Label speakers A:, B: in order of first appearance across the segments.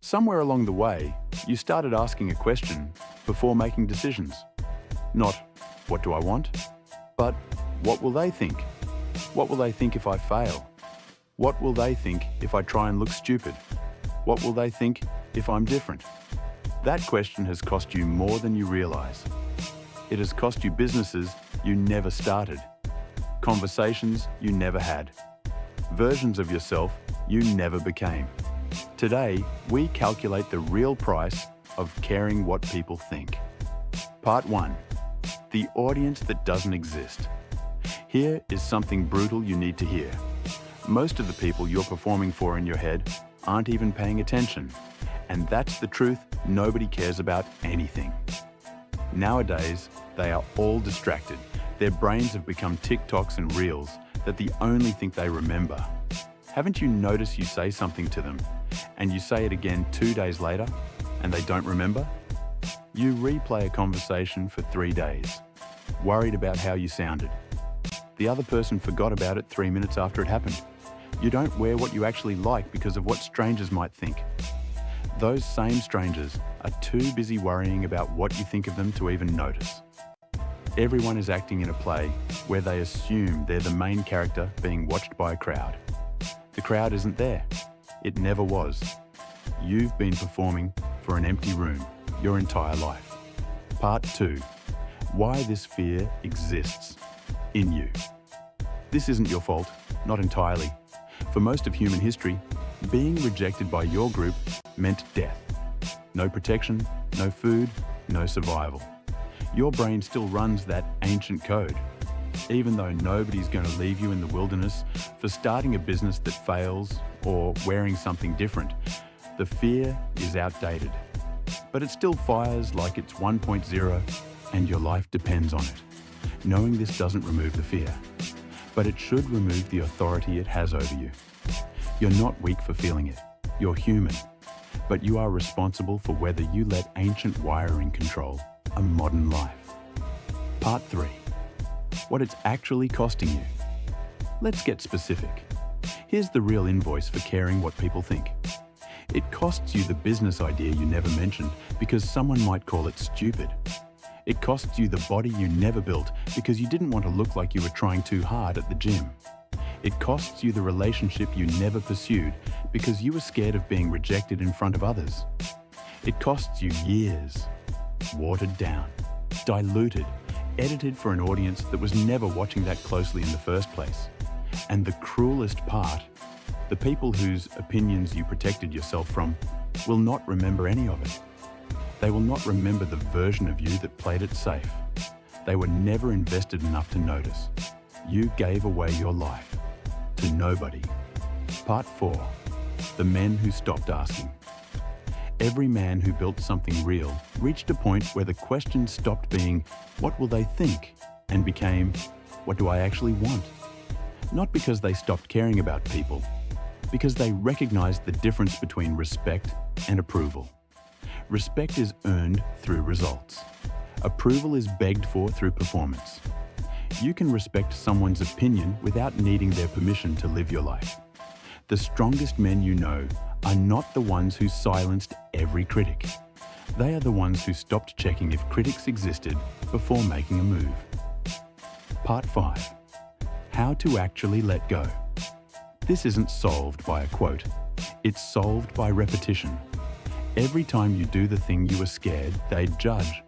A: Somewhere along the way, you started asking a question before making decisions. Not, what do I want? But, what will they think? What will they think if I fail? What will they think if I try and look stupid? What will they think if I'm different? That question has cost you more than you realize. It has cost you businesses you never started, conversations you never had, versions of yourself you never became. Today, we calculate the real price of caring what people think. Part 1. The audience that doesn't exist. Here is something brutal you need to hear. Most of the people you're performing for in your head aren't even paying attention. And that's the truth, nobody cares about anything. Nowadays, they are all distracted. Their brains have become TikToks and Reels that the only thing they remember. Haven't you noticed you say something to them and you say it again 2 days later and they don't remember? You replay a conversation for 3 days, worried about how you sounded. The other person forgot about it 3 minutes after it happened. You don't wear what you actually like because of what strangers might think. Those same strangers are too busy worrying about what you think of them to even notice. Everyone is acting in a play where they assume they're the main character being watched by a crowd. The crowd isn't there. It never was. You've been performing for an empty room your entire life. Part 2. Why this fear exists in you. This isn't your fault, not entirely. For most of human history, being rejected by your group meant death. No protection, no food, no survival. Your brain still runs that ancient code. Even though nobody's going to leave you in the wilderness for starting a business that fails or wearing something different, the fear is outdated. But it still fires like it's 1.0 and your life depends on it. Knowing this doesn't remove the fear, but it should remove the authority it has over you. You're not weak for feeling it. You're human. But you are responsible for whether you let ancient wiring control a modern life. Part 3. What it's actually costing you. Let's get specific. Here's the real invoice for caring what people think. It costs you the business idea you never mentioned because someone might call it stupid. It costs you the body you never built because you didn't want to look like you were trying too hard at the gym. It costs you the relationship you never pursued because you were scared of being rejected in front of others. It costs you years, watered down, diluted, edited for an audience that was never watching that closely in the first place. And the cruelest part, the people whose opinions you protected yourself from will not remember any of it. They will not remember the version of you that played it safe. They were never invested enough to notice. You gave away your life to nobody. Part 4. The men who stopped asking. Every man who built something real reached a point where the question stopped being, what will they think? And became, what do I actually want? Not because they stopped caring about people, because they recognized the difference between respect and approval. Respect is earned through results. Approval is begged for through performance. You can respect someone's opinion without needing their permission to live your life. The strongest men you know are not the ones who silenced every critic. They are the ones who stopped checking if critics existed before making a move. Part 5. How to actually let go. This isn't solved by a quote. It's solved by repetition. Every time you do the thing you were scared they'd judge,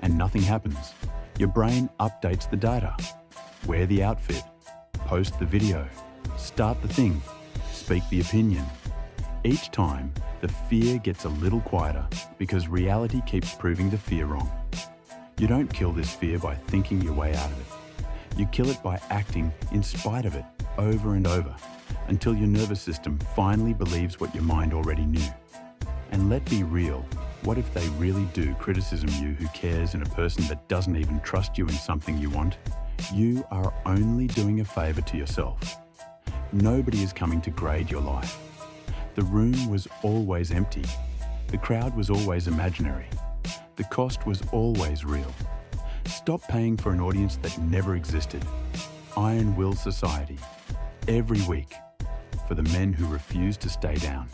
A: and nothing happens, your brain updates the data. Wear the outfit, post the video, start the thing, speak the opinion. Each time, the fear gets a little quieter because reality keeps proving the fear wrong. You don't kill this fear by thinking your way out of it. You kill it by acting in spite of it over and over until your nervous system finally believes what your mind already knew. And let's be real, what if they really do criticism you who cares in a person that doesn't even trust you in something you want? You are only doing a favor to yourself. Nobody is coming to grade your life. The room was always empty. The crowd was always imaginary. The cost was always real. Stop paying for an audience that never existed. Iron Will Society. Every week. For the men who refuse to stay down.